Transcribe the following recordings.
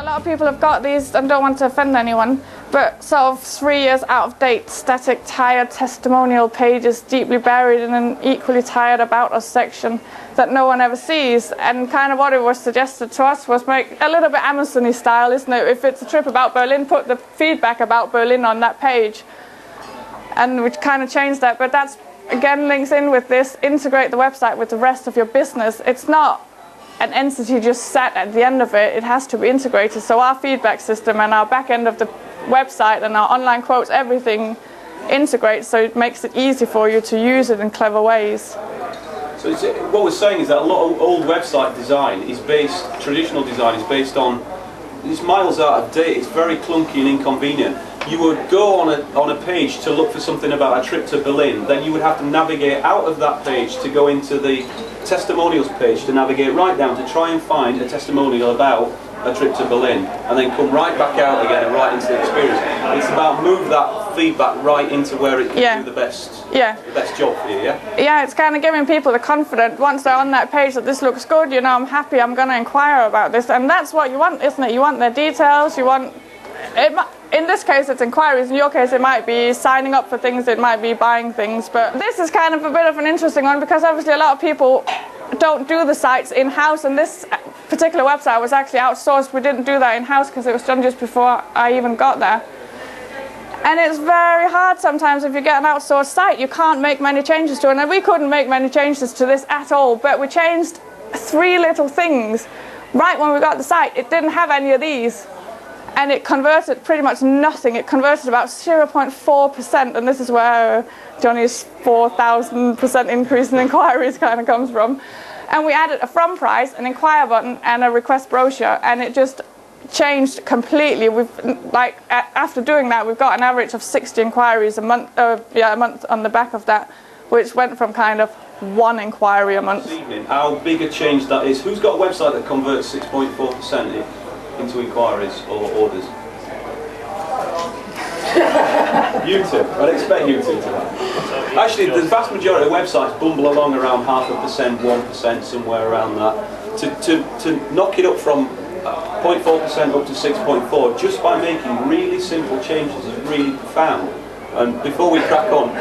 A lot of people have got these, and don't want to offend anyone, but sort of 3 years out of date, static, tired testimonial pages deeply buried in an equally tired About Us section that no one ever sees. And kind of what it was suggested to us was make a little bit Amazon-y style, isn't it? If it's a trip about Berlin, put the feedback about Berlin on that page. And we kind of changed that, but that's, again, links in with this, integrate the website with the rest of your business. It's not an entity just sat at the end of it, it has to be integrated. So our feedback system and our back end of the website and our online quotes, everything integrates, so it makes it easy for you to use it in clever ways. So what we're saying is that a lot of old website design is based, traditional design is based on, it's miles out of date, it's very clunky and inconvenient. You would go on a page to look for something about a trip to Berlin, then you would have to navigate out of that page to go into the testimonials page to navigate right down to try and find a testimonial about a trip to Berlin, and then come right back out again and right into the experience. It's about move that feedback right into where it can do the best job for you, yeah? Yeah, it's kind of giving people the confidence, once they're on that page, that this looks good, you know, I'm happy, I'm going to inquire about this, and that's what you want, isn't it? You want their details, you want... In this case it's inquiries, in your case it might be signing up for things, it might be buying things, but this is kind of a bit of an interesting one because obviously a lot of people don't do the sites in-house, and this particular website was actually outsourced. We didn't do that in-house because it was done just before I even got there. And it's very hard sometimes if you get an outsourced site, you can't make many changes to it, and we couldn't make many changes to this at all, but we changed 3 little things right when we got the site. It didn't have any of these. And it converted pretty much nothing. It converted about 0.4%, and this is where Johnny's 4,000% increase in inquiries kind of comes from. And we added a from price, an inquire button, and a request brochure, and it just changed completely. After doing that, we've got an average of 60 inquiries a month. A month on the back of that, which went from kind of 1 inquiry a month. This evening, how big a change that is? Who's got a website that converts 6.4%? Into inquiries or orders? You two. I'd expect you two to that. Actually, the vast majority of websites bumble along around 0.5%, 1%, somewhere around that. To knock it up from 0.4% up to 6.4% just by making really simple changes is really profound. And before we crack on,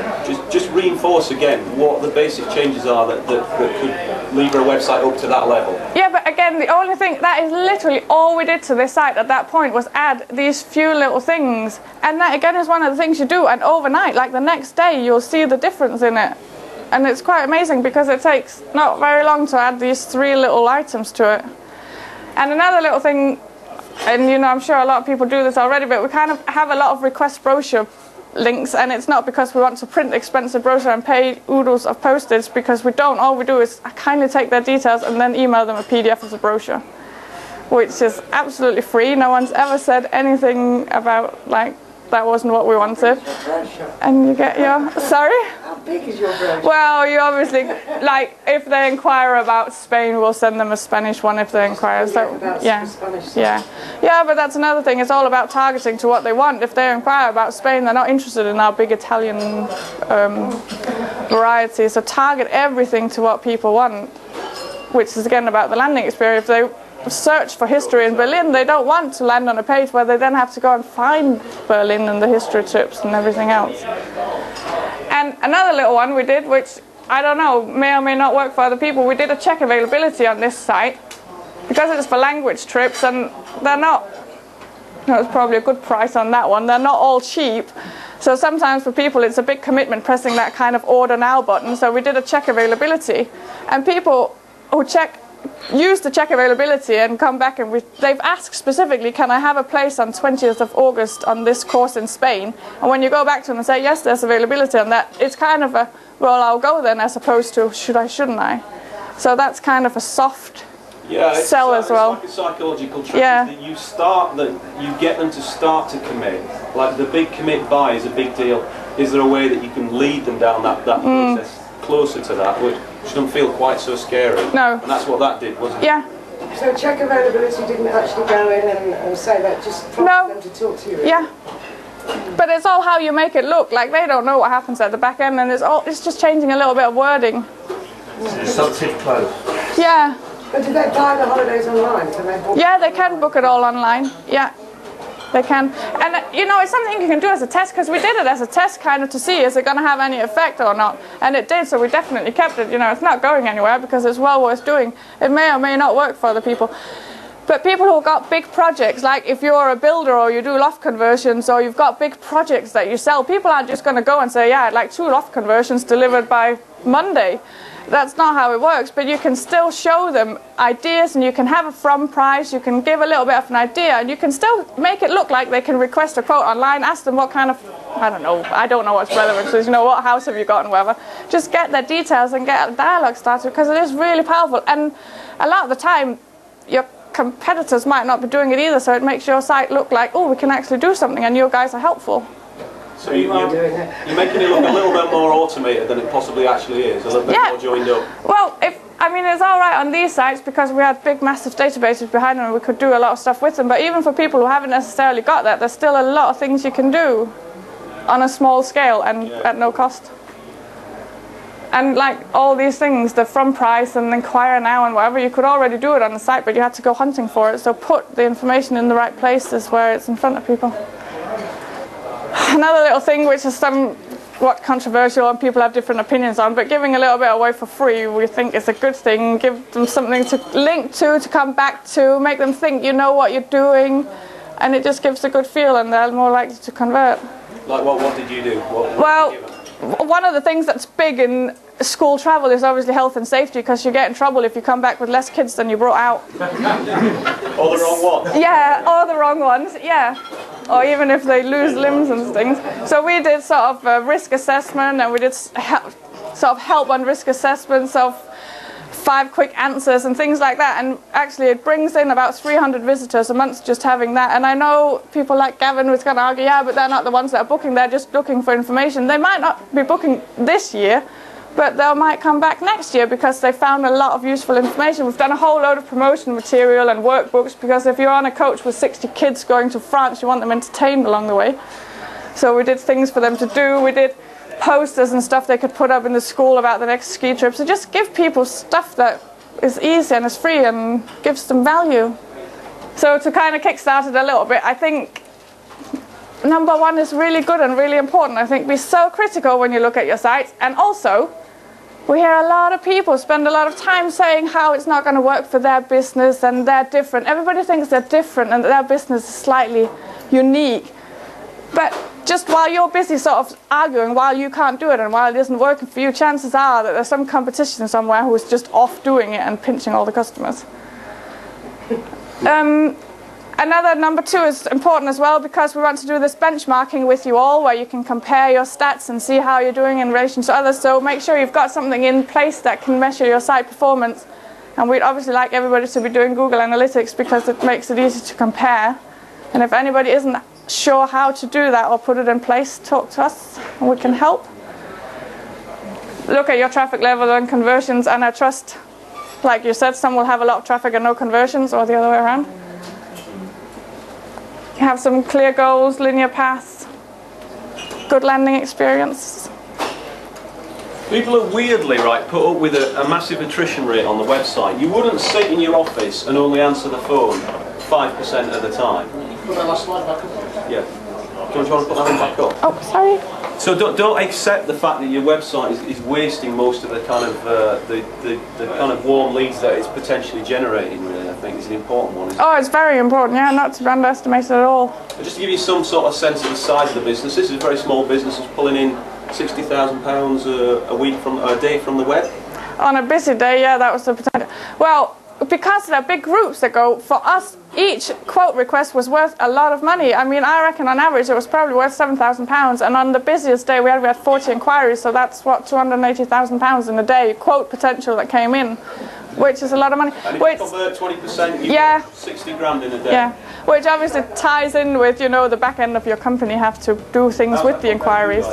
just reinforce again what the basic changes are that could lever a website up to that level. Yeah, but again, the only thing, that is literally all we did to this site at that point was add these few little things. And that again is one of the things you do, and overnight, like the next day, you'll see the difference in it. And it's quite amazing because it takes not very long to add these 3 little items to it. And another little thing, and you know, I'm sure a lot of people do this already, but we kind of have a lot of request brochure links, and it's not because we want to print expensive brochure and pay oodles of postage, because we don't. All we do is kindly take their details and then email them a PDF of the brochure, which is absolutely free. No one's ever said anything about, like, that wasn't what we wanted. And you get your... Sorry? How big is your brochure? Well, you obviously, like, if they inquire about Spain, we'll send them a Spanish one if they inquire. So, yeah, but that's another thing. It's all about targeting to what they want. If they inquire about Spain, they're not interested in our big Italian variety. So target everything to what people want, which is again about the landing experience. If they search for history in Berlin, they don't want to land on a page where they then have to go and find Berlin and the history trips and everything else. And another little one we did, which I don't know, may or may not work for other people, we did a check availability on this site because it's for language trips, and they're not, it's probably a good price on that one, they're not all cheap. So sometimes for people it's a big commitment pressing that kind of order now button. So we did a check availability, and people who use the check availability and come back and they've asked specifically, can I have a place on 20th of August on this course in Spain? And when you go back to them and say, yes, there's availability on that, it's kind of a, well, I'll go then, as opposed to, should I, shouldn't I? So that's kind of a soft sell as well. It's like a psychological trick, that you get them to start to commit. Like the big commit buy is a big deal. Is there a way that you can lead them down that process closer to that, which shouldn't feel quite so scary? No. And that's what that did, wasn't it? Yeah. So check availability didn't actually go in and say that, just prompted them to talk to you? Really? Yeah. But it's all how you make it look. Like, they don't know what happens at the back end, and it's just changing a little bit of wording. Substantive close. Yeah. But do they buy the holidays online? Can they book Yeah, they can book it all online. Yeah, they can. And you know, it's something you can do as a test, because we did it as a test kind of to see is it going to have any effect or not. And it did, so we definitely kept it. You know, it's not going anywhere because it's well worth doing. It may or may not work for other people. But people who've got big projects, like if you're a builder or you do loft conversions or you've got big projects that you sell, people aren't just going to go and say, yeah, I'd like 2 loft conversions delivered by Monday. That's not how it works, but you can still show them ideas, and you can have a from price, you can give a little bit of an idea, and you can still make it look like they can request a quote online, ask them what kind of, I don't know what's relevant, so you know, what house have you got and whatever. Just get their details and get a dialogue started, because it is really powerful. And a lot of the time, your competitors might not be doing it either, so it makes your site look like, oh, we can actually do something, and you guys are helpful. So you're making it look a little bit more automated than it possibly actually is, a little bit more joined up. Well, it's all right on these sites because we had big, massive databases behind them and we could do a lot of stuff with them. But even for people who haven't necessarily got that, there's still a lot of things you can do on a small scale and at no cost. And like all these things, the from price and inquire now and whatever, you could already do it on the site, but you had to go hunting for it. So put the information in the right places where it's in front of people. Another little thing which is somewhat controversial and people have different opinions on, but giving a little bit away for free we think is a good thing. Give them something to link to come back to, make them think you know what you're doing, and it just gives a good feel and they're more likely to convert. Like what did you do? Well, one of the things that's big in school travel is obviously health and safety, because you get in trouble if you come back with less kids than you brought out. Or the wrong ones? Yeah, or the wrong ones, yeah. Or even if they lose limbs and things. So we did sort of a risk assessment, and we did sort of help on risk assessments of 5 quick answers and things like that. And actually it brings in about 300 visitors a month just having that. And I know people like Gavin was going to argue, yeah, but they're not the ones that are booking, they're just looking for information. They might not be booking this year, but they might come back next year because they found a lot of useful information. We've done a whole load of promotion material and workbooks, because if you're on a coach with 60 kids going to France, you want them entertained along the way. So we did things for them to do. We did posters and stuff they could put up in the school about the next ski trip. So just give people stuff that is easy and is free and gives them value. So to kind of kickstart it a little bit, I think number 1 is really good and really important. I think be so critical when you look at your site. And also, we hear a lot of people spend a lot of time saying how it's not going to work for their business and they're different. Everybody thinks they're different and that their business is slightly unique. But just while you're busy sort of arguing while you can't do it and while it isn't working for you, chances are that there's some competition somewhere who is just off doing it and pinching all the customers. Another number 2 is important as well, because we want to do this benchmarking with you all where you can compare your stats and see how you're doing in relation to others. So make sure you've got something in place that can measure your site performance. And we'd obviously like everybody to be doing Google Analytics because it makes it easy to compare. And if anybody isn't sure how to do that or put it in place, talk to us and we can help. Look at your traffic level and conversions, and I trust, like you said, some will have a lot of traffic and no conversions, or the other way around. Have some clear goals, linear paths, good landing experience. People are weirdly put up with a massive attrition rate on the website. You wouldn't sit in your office and only answer the phone 5% of the time. Put that last slide back up. Yeah. Do you want to put that one back up? Oh, sorry. So don't accept the fact that your website is wasting most of the kind of the kind of warm leads that it's potentially generating. Really, I think is an important one. Oh, it's very important. Yeah, not to underestimate it at all. Just to give you some sort of sense of the size of the business, this is a very small business. It's pulling in £60,000 a week a day from the web. On a busy day, yeah, that was the potential. Well, because they're big groups that go, for us, each quote request was worth a lot of money. I mean, I reckon on average it was probably worth £7,000, and on the busiest day we had 40 inquiries, so that's what, £280,000 in a day, quote potential that came in, which is a lot of money. And if you convert 20%, you yeah, get 60 grand in a day. Yeah, which obviously ties in with, you know, the back end of your company have to do things with the inquiries.